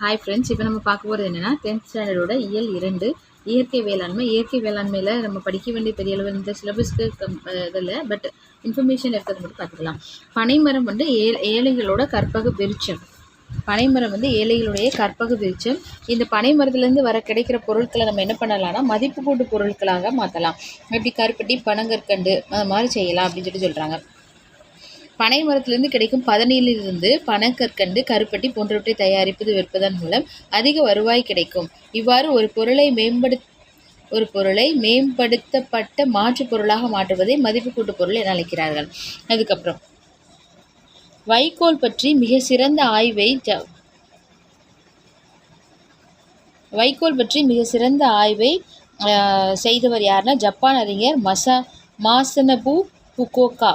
Hi friends, இப்போ நம்ம பார்க்க போகிறது என்னென்னா 10th ஸ்டாண்டர்டோட இயல் 2 இயற்கை வேளாண்மை. இயற்கை வேளாண்மையில் நம்ம படிக்க வேண்டிய பெரிய அளவு இந்த சிலபஸ்க்கு இதில் பட் இன்ஃபர்மேஷன் இருக்கிறது மட்டும் பார்த்துக்கலாம். பனைமரம் வந்து ஏழைகளோட கற்பக விருட்சம். பனைமரம் வந்து ஏழைகளுடைய கற்பக விருட்சம். இந்த பனைமரத்துலேருந்து கிடைக்கிற பொருட்களை நம்ம என்ன பண்ணலாம்னா மதிப்பு கூட்டு பொருட்களாக மாற்றலாம். எப்படி கருப்பட்டி, பனங்கற்கண்டு அது மாதிரி செய்யலாம் அப்படின்னு சொல்கிறாங்க. பனை மரத்திலிருந்து கிடைக்கும் பதனிலிருந்து பனங்கற்கண்டு, கருப்பட்டி போன்றவற்றை தயாரிப்பது விற்பதன் மூலம் அதிக வருவாய் கிடைக்கும். இவ்வாறு ஒரு பொருளை மேம்படுத்தப்பட்ட மாற்று பொருளாக மாற்றுவதை மதிப்பு கூட்டு பொருள் என அழைக்கிறார்கள். அதுக்கப்புறம் வைக்கோல் பற்றி மிக சிறந்த ஆய்வை செய்தவர் யாருன்னா ஜப்பான் அறிஞர் மாசனபு புகோகா.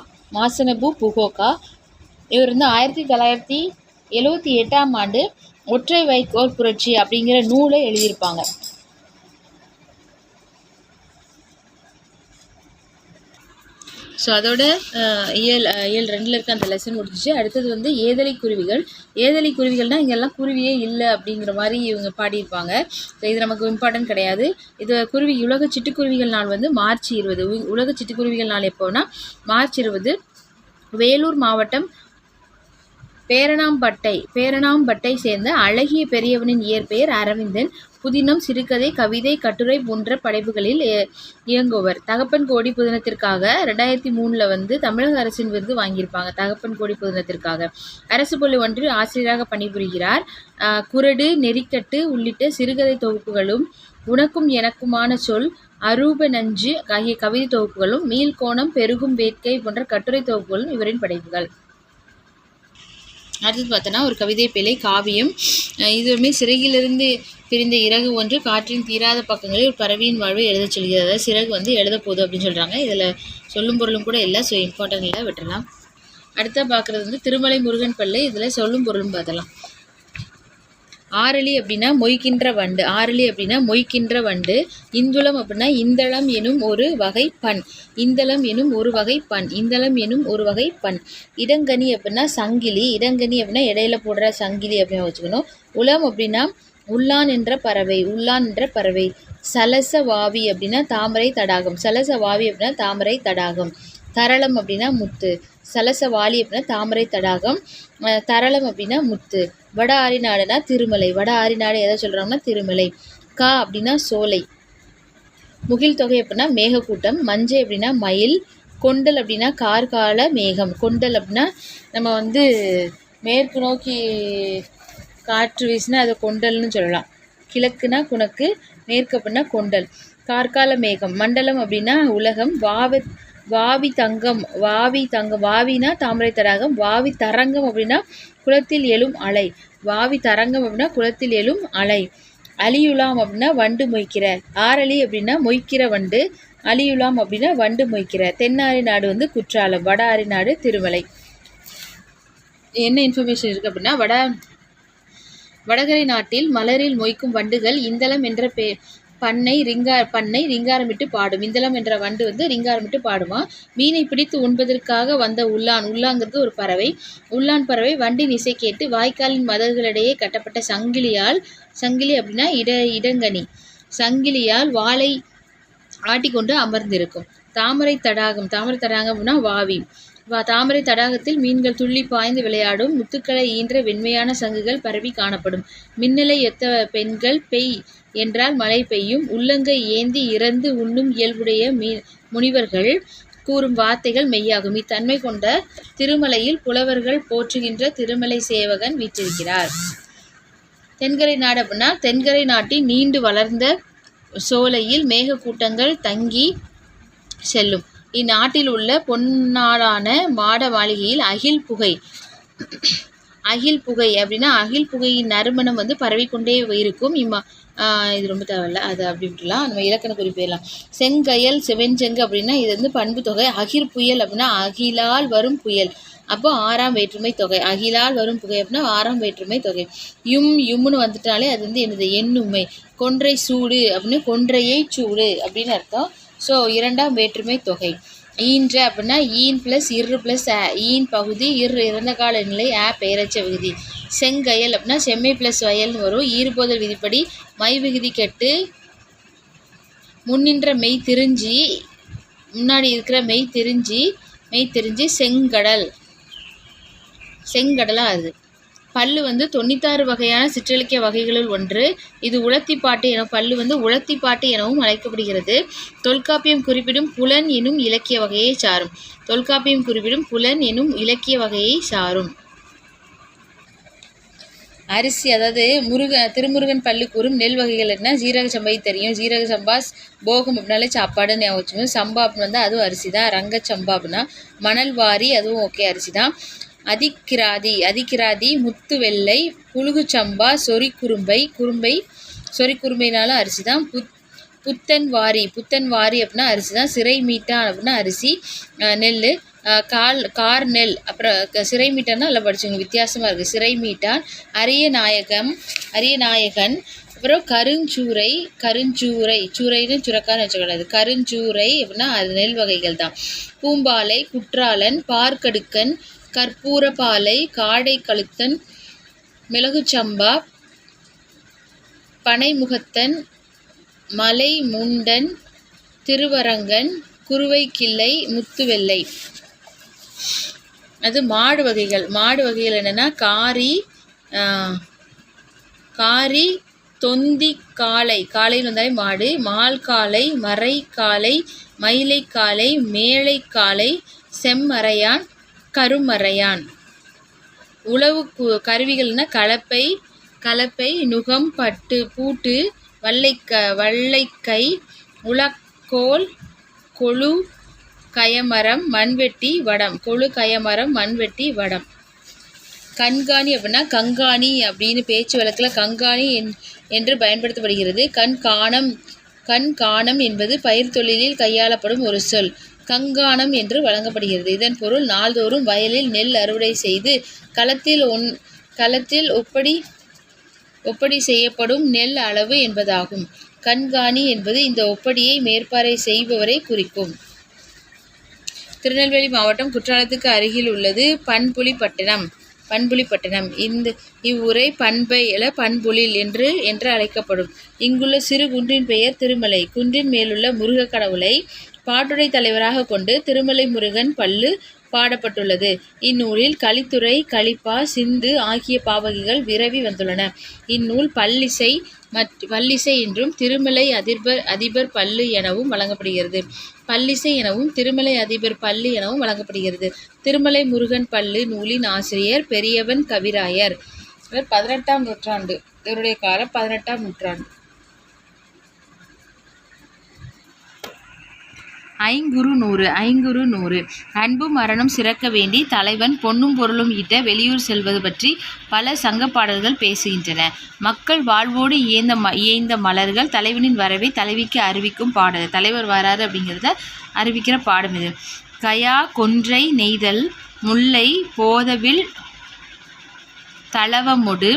இவர் வந்து 1978ஆம் ஆண்டு ஒற்றை வைக்கோல் புரட்சி அப்படிங்கிற நூலை எழுதியிருப்பாங்க. ஸோ அதோட இயல் 2 இருக்க அந்த லெசன் முடிஞ்சிச்சு. அடுத்தது வந்து ஏதலை குருவிகள்னால் இங்கெல்லாம் குருவியே இல்லை அப்படிங்கிற மாதிரி இவங்க பாடியிருப்பாங்க. ஸோ இது நமக்கு இம்பார்ட்டன்ட் கிடையாது. இது உலக சிட்டுக்குருவிகள் நாள் வந்து மார்ச் 20. உலக சிட்டுக்குருவிகள் நாள் எப்போனா மார்ச் 20. வேலூர் மாவட்டம் பேரணாம்பட்டை சேர்ந்த அழகிய பெரியவனின் இயற்பெயர் அரவிந்தன். புதினம், சிறுகதை, கவிதை, கட்டுரை போன்ற படைப்புகளில் இயங்குவர். தகப்பன் கோடி புதினத்திற்காக 2003 வந்து தமிழக அரசின் விருது வாங்கியிருப்பாங்க. தகப்பன் கோடி புதினத்திற்காக அரசு பள்ளி ஒன்றில் ஆசிரியராக பணிபுரிகிறார். குரடு, நெறிக்கட்டு உள்ளிட்ட சிறுகதை தொகுப்புகளும், உனக்கும் எனக்குமான சொல், அரூப நஞ்சு ஆகிய கவிதை தொகுப்புகளும், மீள்கோணம், பெருகும் வேட்கை போன்ற கட்டுரை தொகுப்புகளும் இவரின் படைப்புகள். அடுத்தது பார்த்தோன்னா ஒரு கவிதை பிழை காவியம். இதுவுமே சிறகிலிருந்து பிரிந்த இறகு ஒன்று காற்றின் தீராத பக்கங்களில் ஒரு பறவையின் வாழ்வை எழுதச் சொல்கிறது. அதாவது சிறகு வந்து எழுத போகுது அப்படின்னு சொல்கிறாங்க. இதில் சொல்லும் பொருளும் கூட இல்லை. ஸோ இம்பார்ட்டன்ட் இல்லை, விட்டுடலாம். அடுத்த பார்க்குறது வந்து திருமலை முருகன் பள்ளி. இதில் சொல்லும் பொருளும் பார்த்தலாம். ஆரளி அப்படின்னா மொய்க்கின்ற வண்டு. இந்துளம் அப்படின்னா இந்தளம் எனும் ஒரு வகை பண். இடங்கனி அப்படின்னா சங்கிலி. இடையில போடுற சங்கிலி அப்படின்னு வச்சுக்கணும். உளம் அப்படின்னா உள்ளான் என்ற பறவை. சலச வாவி அப்படின்னா தாமரை தடாகம். தரளம் அப்படின்னா முத்து. சலசவாளி அப்படின்னா தாமரை தடாகம். தரளம் அப்படின்னா முத்து. வட ஆரிநாடுனா திருமலை. வட ஆரிநாடு எதை சொல்கிறோம்னா திருமலை. கா அப்படின்னா சோலை. முகில் தொகை அப்படின்னா மேகக்கூட்டம். மஞ்சை அப்படின்னா மயில். கொண்டல் அப்படின்னா கார்கால மேகம். கொண்டல் அப்படின்னா நம்ம வந்து மேற்கு நோக்கி காற்று வீசினா அதை கொண்டல்னு சொல்லலாம். கிழக்குனா குணக்கு, மேற்கு அப்படின்னா கொண்டல். கார்கால மேகம். மண்டலம் அப்படின்னா உலகம். வாவினா தாமரை தடாகம். வாவி தரங்கம் அப்படின்னா குளத்தில் எழும் அலை. அலியுலாம் அப்படின்னா வண்டு மொய்க்கிற. ஆரளி அப்படின்னா மொய்க்கிற வண்டு. அலியுலாம் அப்படின்னா வண்டு மொய்க்கிற. தென்னாரி நாடு வந்து குற்றாலம். வட ஆரி நாடு திருமலை. என்ன இன்ஃபர்மேஷன் இருக்குது அப்படின்னா வடகரை நாட்டில் மலரில் மொய்க்கும் வண்டுகள் இந்தளம் என்ற பண்ணை ரிங்காரமிட்டு பாடும். இந்தளம் என்ற வண்டு வந்து ரிங்காரமிட்டு பாடுமா. மீனை பிடித்து உண்பதற்காக வந்த உள்ளாங்கிறது ஒரு பறவை. உள்ளான் பறவை வண்டின் இசை கேட்டு வாய்க்காலின் மதகுகளிடையே கட்டப்பட்ட சங்கிலி அப்படின்னா இடங்கனி. சங்கிலியால் வாளை ஆட்டிக்கொண்டு அமர்ந்திருக்கும். தாமரை தடாகம் அப்படின்னா வாவி. தாமரை தடாகத்தில் மீன்கள் துள்ளி பாய்ந்து விளையாடும். முத்துக்களை ஈன்ற வெண்மையான சங்குகள் பரவி காணப்படும். மின்னலை எத்த பெண்கள் பெய் என்றால் மழை பெய்யும். உள்ளங்கை ஏந்தி இறந்து உண்ணும் இயல்புடைய முனிவர்கள் கூறும் வார்த்தைகள் மெய்யாகும். இத்தன்மை கொண்ட திருமலையில் புலவர்கள் போற்றுகின்ற திருமலை சேவகன் வீற்றிருக்கிறார். தென்கரை நாடு அப்படின்னா தென்கரை நாட்டின் நீண்டு வளர்ந்த சோலையில் மேகக்கூட்டங்கள் தங்கி செல்லும். இந்நாட்டில் உள்ள பொன்னாடான மாட மாளிகையில் அகில் புகை அப்படின்னா அகில் புகையின் நறுமணம் வந்து பரவிக்கொண்டே இருக்கும். இது ரொம்ப தேவையில்ல, அது அப்படின்ட்டுலாம் நம்ம இலக்கண குறிப்பிடலாம். செங்கயல் செவெஞ்செங்கு அப்படின்னா இது வந்து பண்பு தொகை. அகிர் புயல் அப்படின்னா அகிலால் வரும் புயல். அப்போ 6ஆம் வேற்றுமை தொகை. அகிலால் வரும் புகை அப்படின்னா 6ஆம் வேற்றுமை தொகை. யும்னு வந்துட்டாலே அது வந்து என்னது எண்ணுமை. கொன்றை சூடு அப்படின்னு கொன்றையை சூடு அப்படின்னு அர்த்தம். ஸோ 2ஆம் வேற்றுமை தொகை. ஈன்ற அப்படின்னா ஈன் ப்ளஸ் இரு ப்ளஸ் ஈன் பகுதி இறந்த கால நிலை பெயரச்ச விகுதி. செங்கயல் அப்படின்னா செம்மை ப்ளஸ் வயல்னு வரும். ஈறுபோதல் விதிப்படி மை விகுதி கெட்டு முன்னின்ற மெய் திரிஞ்சி முன்னாடி இருக்கிற மெய் திரிஞ்சு செங்கடலாக ஆகுது. பல்லு 96 வகையான சிற்றிலக்கிய வகைகளுள் ஒன்று. இது உலத்திப்பாட்டு உலத்திப்பாட்டு எனவும் அழைக்கப்படுகிறது. தொல்காப்பியம் குறிப்பிடும் புலன் எனும் இலக்கிய வகையை சாரும். அரிசி அதாவது திருமுருகன் பல்லு கூறும் நெல் வகைகள் என்ன? ஜீரக சம்பை தெரியும். ஜீரக சம்பா போகம் அப்படின்னாலே சாப்பாடுன்னு ஞாபகம். சம்பா அப்படின்னு அதுவும் அரிசி தான். ரங்கச்சம்பா அப்படின்னா மணல் வாரி, அதுவும் ஓகே அரிசி தான். அதிக்கிராதி முத்து வெள்ளை புழுகுச்சம்பா சொறிக்குறும்பைனாலும் அரிசி தான். புத்தன் வாரி அப்படின்னா அரிசி தான். சிறை மீட்டான் அப்படின்னா அரிசி. நெல் கார் நெல். அப்புறம் சிறை மீட்டான்னா நல்லா படிச்சுங்க, வித்தியாசமாக இருக்குது. சிறை மீட்டான். அரிய நாயகன். அப்புறம் சூரைன்னு சுரக்கான்னு வச்சுக்கூடாது. கருஞ்சூரை அப்படின்னா அது நெல் வகைகள் தான். பூம்பாலை, குற்றாலன், பார்க்கடுக்கன், கற்பூரபாலை, காடை கழுத்தன், மிளகுச்சம்பா, பனைமுகத்தன், மலை முண்டன், திருவரங்கன், குருவைக்கிள்ளை, முத்துவெள்ளை. அது மாடு வகைகள் என்னென்னா காரி தொந்தி காளைன்னு வந்தாலே மாடு. மால்காளை, மறைக்காளை, மயிலைக்காளை, மேலைக்காளை, செம்மறையான், கருமறையான். உழவு கருவிகள்னா கலப்பை, நுகம், பூட்டு, வல்லைக்கை, உலக்கோல், கொழு, கயமரம், மண்வெட்டி, வடம். கண்காணி அப்படின்னா கங்காணி அப்படின்னு பேச்சு வழக்கில் கங்காணி என்று பயன்படுத்தப்படுகிறது. கண்காணம் என்பது பயிர் தொழிலில் கையாளப்படும் ஒரு சொல். கங்காணம் என்று வழங்கப்படுகிறது. இதன் பொருள் நாள்தோறும் வயலில் நெல் அறுவடை செய்து களத்தில் ஒப்படி செய்யப்படும் நெல் அளவு என்பதாகும். கண்காணி என்பது இந்த ஒப்படியை மேற்பார்வை செய்பவரை குறிக்கும். திருநெல்வேலி மாவட்டம் குற்றாலத்துக்கு அருகில் உள்ளது பண்புலிப்பட்டினம். இவ்வுரை பண்புலில் என்று அழைக்கப்படும். இங்குள்ள சிறு குன்றின் பெயர் திருமலை. குன்றின் மேலுள்ள முருக கடவுளை பாட்டுடை தலைவராக கொண்டு திருமலை முருகன் பல்லு பாடப்பட்டுள்ளது. இந்நூலில் கலித்துறை, கலிப்பா, சிந்து ஆகிய பாவகைகள் விரவி வந்துள்ளன. இந்நூல் பல்லிசை என்றும் திருமலை அதிபர் பல்லு எனவும் வழங்கப்படுகிறது. திருமலை அதிபர் பல்லு எனவும் வழங்கப்படுகிறது. திருமலை முருகன் பல்லு நூலின் ஆசிரியர் பெரியவன் கவிராயர். 18ஆம் நூற்றாண்டு. இவருடைய காலம் 18ஆம் நூற்றாண்டு. ஐங்குறு நூறு. அன்பும் மரணம் சிறக்க வேண்டி தலைவன் பொன்னும் பொருளும் ஈட்ட வெளியூர் செல்வது பற்றி பல சங்க பாடல்கள் பேசுகின்றன. மக்கள் வாழ்வோடு இயைந்த மலர்கள் தலைவனின் வரவை தலைவிக்கு அறிவிக்கும் பாடல். தலைவர் வராது அப்படிங்கிறத அறிவிக்கிற பாடம் இது. கயா கொன்றை நெய்தல் முல்லை போதவில் தளவமொடு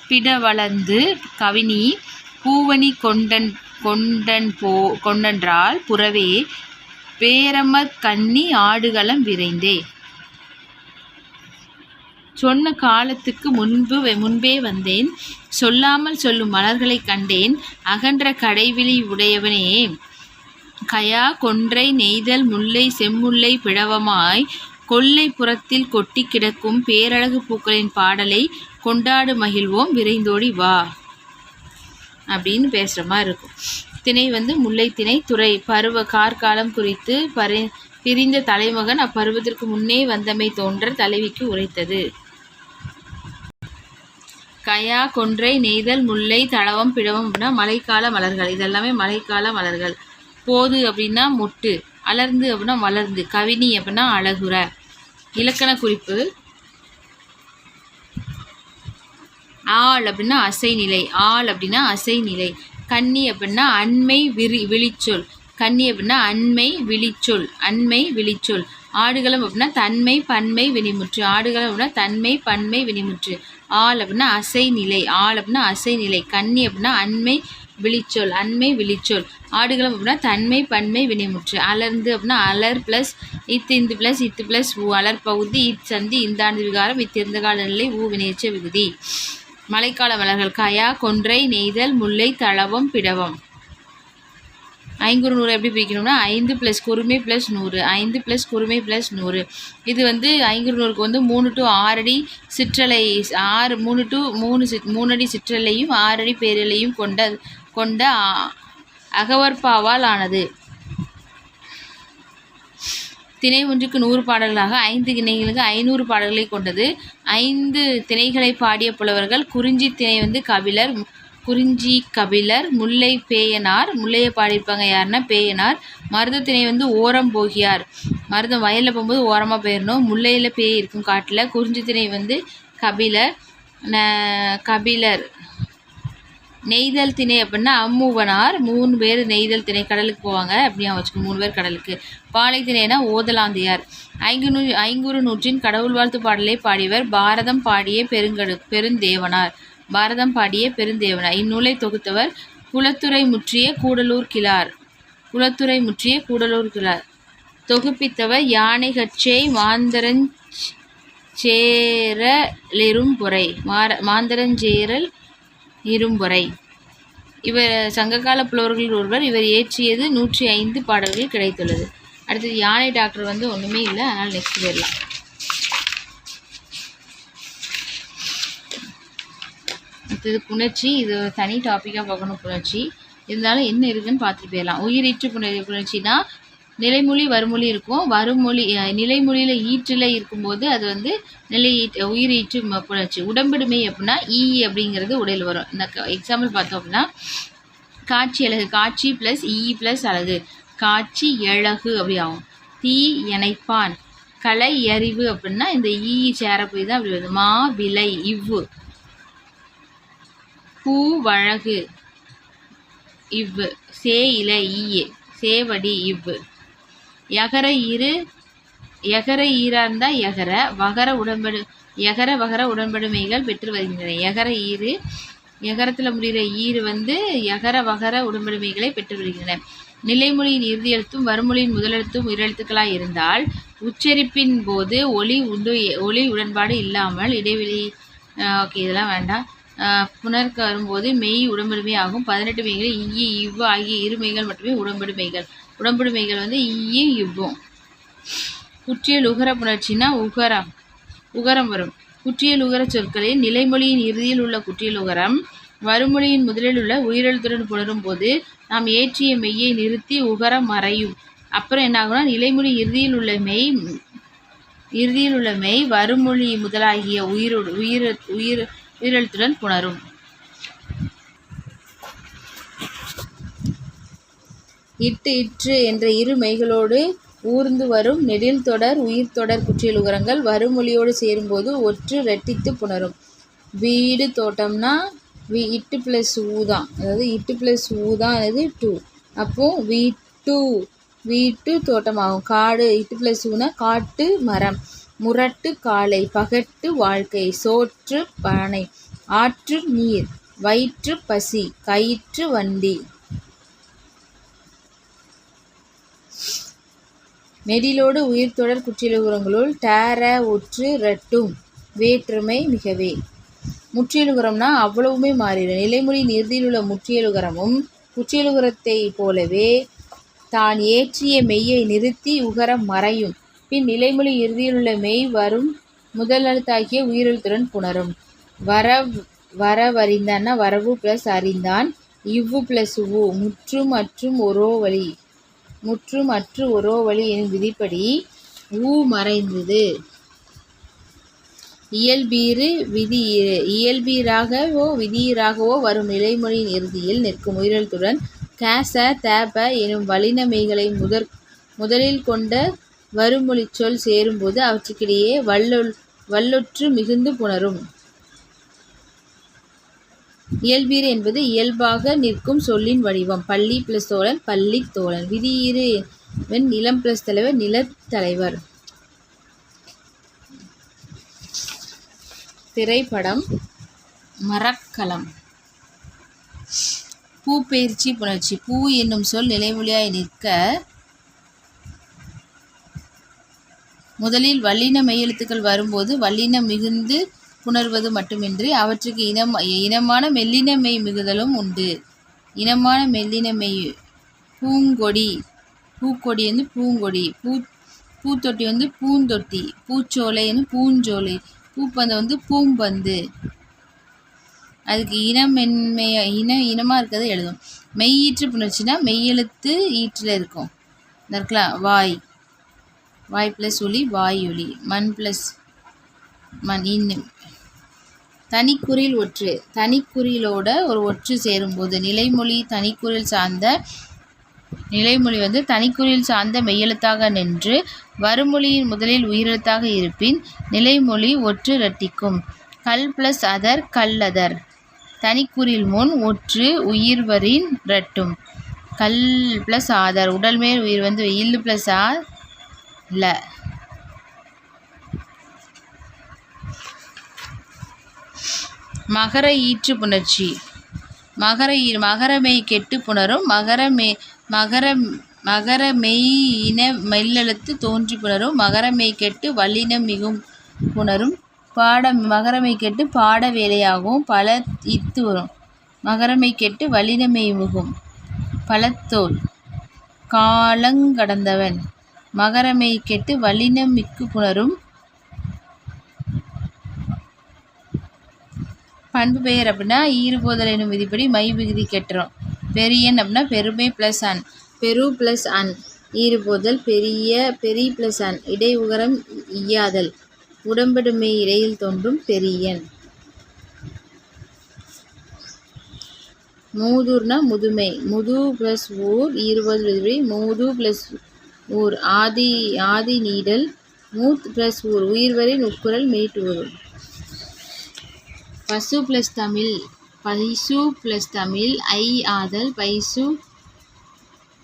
பிடவளந்து கவினி பூவணி கொண்டன்றால் புறவே பேரமர் கண்ணி ஆடுகளம் விரைந்தே. சொன்ன காலத்துக்கு முன்பே வந்தேன், சொல்லாமல் சொல்லும் மலர்களை கண்டேன், அகன்ற கடைவிழி உடையவனே. கயா கொன்றை நெய்தல் முல்லை செம்முல்லை பிடவமாய் கொல்லை புறத்தில் கொட்டி கிடக்கும் பேரழகு பூக்களின் பாடலை கொண்டாடு மகிழ்வோம் விரைந்தோடி வா அப்படின்னு பேசுகிற மாதிரி இருக்கும். திணை முல்லைத்திணை. துறை பருவ கார்காலம் குறித்து பிரிந்த தலைமகன் அப்பருவத்திற்கு முன்னே வந்தமை தோன்ற தலைவிக்கு உரைத்தது. கயா கொன்றை நெய்தல் முல்லை தளவம் பிடவம் அப்படின்னா மழைக்கால மலர்கள். இதெல்லாமே மழைக்கால மலர்கள். போது அப்படின்னா மொட்டு, அலர்ந்து அப்படின்னா மலர்ந்து, கவினி அப்படின்னா அழகுற. இலக்கண குறிப்பு. ஆள் அப்படின்னா அசைநிலை. கன்னி அப்படின்னா அண்மை விழிச்சொல். ஆடுகளம் அப்படின்னா தன்மை பன்மை வினைமுற்று. ஆள் அப்படின்னா அசைநிலை. கன்னி அப்படின்னா அண்மை விழிச்சொல். ஆடுகளம் அப்படின்னா தன்மை பன்மை வினைமுற்று. அலர்ந்து அப்படின்னா அலர் ப்ளஸ் இந்து ப்ளஸ் இத்து ப்ளஸ் ஊ. அலர் பகுதி இச்சந்தி இந்தாண்டு விகாரம் இத்திருந்த கால நிலை ஊ வினையெச்ச விகுதி. மழைக்கால மலர்கள் கயா கொன்றை நெய்தல் முல்லை தளவம் பிடவம். 5 100 எப்படி பிரிக்கணும்னா 5 + குறுமை + 100 5 + குறுமை + 100. இது வந்து 5 100க்கு வந்து 3 to 6 அடி சிற்றலை 3 to 3 அடி சிற்றலையும் 6 அடி பேரலையும் கொண்ட அகவற்பாவால் ஆனது. திணை ஒன்றுக்கு 100 பாடல்களாக 5 திணைகளுக்கு 500 பாடல்களை கொண்டது. 5 திணைகளை பாடிய புலவர்கள் குறிஞ்சி திணை வந்து கபிலர், குறிஞ்சி கபிலர், முல்லை பேயனார். முல்லையை பாடியிருப்பாங்க யாருன்னா பேயனார். மருத திணை வந்து ஓரம் போகியார். மருதம் வயலில் போகும்போது ஓரமாக போயிடணும். முல்லையில் பேய் இருக்கும் காட்டில். குறிஞ்சி திணை வந்து கபிலர். நெய்தல் திணை அப்படின்னா அம்மூவனார். 3 பேர் நெய்தல் திணை கடலுக்கு போவாங்க. அப்படியே வச்சுக்கணும் 3 பேர் கடலுக்கு. பாலை திணைனா ஓதலாந்தையார். 500 நூற்றின் கடவுள் வாழ்த்து பாடலை பாடியவர் பாரதம் பாடிய பெருந்தேவனார். பாரதம் பாடிய பெருந்தேவனார். இந்நூலை தொகுத்தவர் குலத்துறை முற்றிய கூடலூர் கிழார். குலத்துறை முற்றிய கூடலூர் கிழார். தொகுப்பித்தவர் யானைகட்சை மாந்தரஞ்சேரல் இரும்பொறை. இவர் சங்ககால புலவர்களில் ஒருவர். இவர் இயற்றியது 105 பாடல்கள் கிடைத்துள்ளது. அடுத்தது யானை டாக்டர் வந்து ஒன்றுமே இல்லை, அதனால் நெக்ஸ்ட் போயிடலாம். அடுத்தது புணர்ச்சி. இது தனி டாப்பிக்காக பார்க்கணும் புணர்ச்சி. இருந்தாலும் என்ன இருக்குதுன்னு பார்த்துட்டு போயிடலாம். உயிரீற்று புணர்ச்சினா நிலைமொழி வருமொழி இருக்கும். வருமொழி நிலைமொழியில் ஈற்றில் இருக்கும்போது அது வந்து உயிரீற்று புணர்ச்சி. உடம்பிடுமை அப்படின்னா அப்படிங்கிறது உடையில் வரும். இந்த எக்ஸாம்பிள் பார்த்தோம் அப்படின்னா காட்சி அழகு. காட்சி ப்ளஸ் ப்ளஸ் அழகு. காட்சி எழகு அப்படி ஆகும். தீ எனைப்பான். கலை அறிவு அப்படின்னா இந்த சேர போய் தான் அப்படி வருது. மா விலை இவ்வு. பூ வழகு இவ்வு. சே இலை ஈயே. சேவடி இவ்வு. யகர ஈரா இருந்தால் யகர வகர உடன்படுமைகள் பெற்று வருகின்றன. யகர ஈறு. யகரத்தில் முடிகிற ஈறு வந்து யகர வகர உடன்படுமைகளை பெற்று வருகின்றன. நிலைமொழியின் இறுதி எழுத்தும் வருமொழியின் முதலெழுத்தும் உயிரெழுத்துக்களாய் இருந்தால் உச்சரிப்பின் போது ஒளி உடன்பாடு இல்லாமல் இடைவெளி ஓகே இதெல்லாம் வேண்டாம். புணர்க்க வரும்போது மெய் உடம்படுமை ஆகும். 18 மெய்கள் இவ்வு ஆகிய இருமைகள் மட்டுமே உடம்படுமைகள். உடம்படுமைகள் வந்து இவ்வும். குற்றியல் உகர புணர்ச்சினா உகரம் வரும். குற்றியல் உகர சொற்களில் நிலைமொழியின் இறுதியில் உள்ள குற்றியல் உகரம் வருமொழியின் முதலில் உள்ள உயிரெழுத்துடன் புணரும் போது நாம் ஏற்றிய மெய்யை நிறுத்தி உகரம் மறையும். அப்புறம் என்ன ஆகும்னா நிலைமொழி இறுதியில் உள்ள மெய் வருமொழி முதலாகிய உயிரெழுத்துடன் புணரும். இற்று என்ற இரு மெய்களோடு ஊர்ந்து வரும் நெடில் தொடர் உயிர்த்தொடர் குற்றியல் உகரங்கள் வருமொழியோடு சேரும்போது ஒற்று ரெட்டித்து புணரும். வீடு தோட்டம்னா இட்டு ப்ளஸ் ஊ தான், அதாவது இட்டு ப்ளஸ் ஊ தான் அது 2. அப்போ வீட்டு தோட்டமாகும். காடு இட்டு ப்ளஸ் ஊனா காட்டு மரம். முரட்டு காளை. பகட்டு வாழ்க்கை. சோற்று பானை. ஆற்று நீர். வயிற்று பசி. கயிற்று வண்டி. நெடிலோடு உயிர்த்தொடர் குற்றியலுகரங்களுள் டேர ஒற்று ரெட்டும் வேற்றுமை மிகவே. முற்றியலுகரம்னா அவ்வளவுமே மாறிடும். நிலைமொழியின் இறுதியில் உள்ள முற்றியலுகரமும் குற்றியலுகரத்தை போலவே தான் ஏற்றிய மெய்யை நிறுத்தி உகரம் மறையும். பின் நிலைமொழி இறுதியில் உள்ள மெய் வரும் முதலெழுத்தாகிய உயிரெழுத்துடன் புணரும். வரவறிந்தான்னா வரவு ப்ளஸ் அறிந்தான். இவ்வு ப்ளஸ் ஊ. முற்றும் அற்று ஒரோ வழி எனும் விதிப்படி ஊ மறைந்தது. இயல்பீறு விதியீறு. இயல்பீராகவோ விதியீராகவோ வரும் நிலைமொழியின் இறுதியில் நிற்கும் உயிரெழுத்துடன் கேச தேப எனும் வளின மெய்களை முதலில் கொண்ட வருமொழிச் சொல் சேரும்போது அவற்றுக்கிடையே வல்லொற்று மிகுந்து புணரும். இயல்பீறு என்பது இயல்பாக நிற்கும் சொல்லின் வடிவம். பள்ளி ப்ளஸ் தோழன் பள்ளி தோழன். விதியீறு நிலம் ப்ளஸ் தலைவர் நிலத்தலைவர். திரைப்படம் மரக்கலம். பூ பெயர்ச்சி புணர்ச்சி. பூ என்னும் சொல் நிலைமொழியாய் நிற்க முதலில் வல்லின மெய்யெழுத்துக்கள் வரும்போது வல்லினம் மிகுந்து புணர்வது மட்டுமின்றி அவற்றுக்கு இனமான மெல்லின மெய் மிகுதலும் உண்டு. இனமான மெல்லின மெய். பூங்கொடி, பூக்கொடி வந்து பூங்கொடி, பூத்தொட்டி வந்து பூந்தொட்டி, பூச்சோலை வந்து பூஞ்சோலை, பூப்பந்து வந்து பூம்பந்து. அதுக்கு இனமாக இருக்கிறத எழுதும். மெய் ஈற்று புணர்ச்சினா மெய்யெழுத்து ஈற்றில் இருக்கும். இருக்கலாம் வாய், வாய் ப்ளஸ் ஒலி வாயொலி. மண் ப்ளஸ் மண் இன்னும். தனிக்குறில் ஒற்று. தனிக்குறிலோட ஒரு ஒற்று சேரும்போது நிலைமொழி தனிக்குறில் சார்ந்த நிலைமொழி வந்து தனிக்குறில் சார்ந்த மெய்யெழுத்தாக நின்று வருமொழியின் முதலில் உயிரெழுத்தாக இருப்பின் நிலைமொழி ஒற்று இரட்டிக்கும். கல் ப்ளஸ் அதர் கல்லதர். தனிக்குறில் முன் ஒற்று உயிர்வரின் இரட்டும். கல் ப்ளஸ் ஆதர். உடல் மேல் உயிர் வந்து இல்லு ப்ளஸ் ஆ ல. மகர ஈற்று புணர்ச்சி. மகரமெய் கெட்டு புணரும். மகரமெய் இன மெல்லெழுத்து தோன்றி புணரும். மகரமெய் கெட்டு வல்லினம் மிகும் புணரும். மகரமெய் கெட்டு பாட வேலையாகவும் பல இத்து வரும். மகரமெய் கெட்டு வல்லினமெய் மிகும். பழத்தோல். காலங்கடந்தவன். மகரமெய் கெட்டு வல்லினம் மிக்கு புணரும். பண்பு பெயர் அப்படின்னா ஈறுபோதல் எனும் விதிப்படி மை விகுதி கெட்டுரும். பெரியன் அப்படின்னா பெருமை ப்ளஸ் அன். பெரு ப்ளஸ் அன். ஈறுபோதல் பெரி ப்ளஸ் அன். இடை உகரம் ஈயாதல். உடம்படுமை இடையில் தோன்றும் பெரியன். மூதூர்னா முதுமை. முது ப்ளஸ் ஊர் ஈறுபோதல் விதிப்படி மூது ப்ளஸ் ஊர். ஆதி நீடல். மூத் ப்ளஸ் ஊர் உயிர்வரின் உட்குரல் மெய்ட்டு வரும். பசு ப்ளஸ் தமிழ். பைசு ப்ளஸ் தமிழ் ஐ ஆதல். பைசு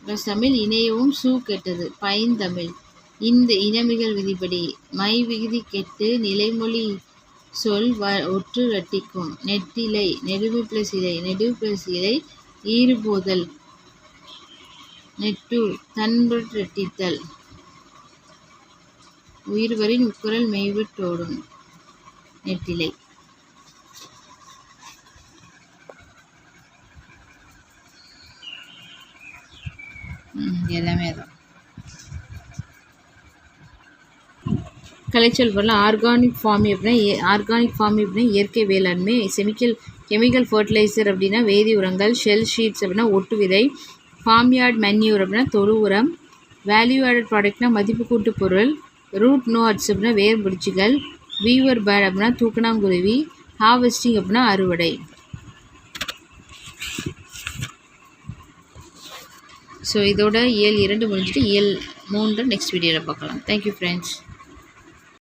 ப்ளஸ் தமிழ் இணையவும் சு கெட்டது பைந்தமிழ். இந்த இனமிகள் விதிப்படி மை விகுதி கெட்டு நிலைமொழி சொல் ஒற்று இரட்டிக்கும். நெட்டிலை. நெடுமை ப்ளஸ் இலை. நெடு ப்ளஸ் இலை ஈறுபோதல். நெட்டூர் தன்பொற்றித்தல். உயிர்வரின் உட்குரல் மெய்விட்டோடும். நெட்டிலை. எல்லாமே தான். கலைச்சொல் பொருள் ஆர்கானிக் ஃபார்மிங் அப்படின்னா இயற்கை வேளாண்மை. கெமிக்கல் ஃபர்டிலைசர் அப்படின்னா வேதி உரங்கள். ஷெல் ஷீட்ஸ் அப்படின்னா ஒட்டு விதை. ஃபார்ம் யார்ட் மேன்யூர் அப்படின்னா தொழு உரம். வேல்யூ ஆடட் ப்ராடக்ட்னா மதிப்பு கூட்டு பொருள். ரூட் நோட்ஸ் அப்படின்னா வேர் முடிச்சுகள். வீவர் பேட் அப்படின்னா தூக்கணாங்குருவி. ஹார்வெஸ்டிங் அப்படின்னா அறுவடை. ஸோ இதோட இயல் 2 முடிஞ்சுட்டு இயல் 3 நெக்ஸ்ட் வீடியோவில் பார்க்கலாம். Thank you friends.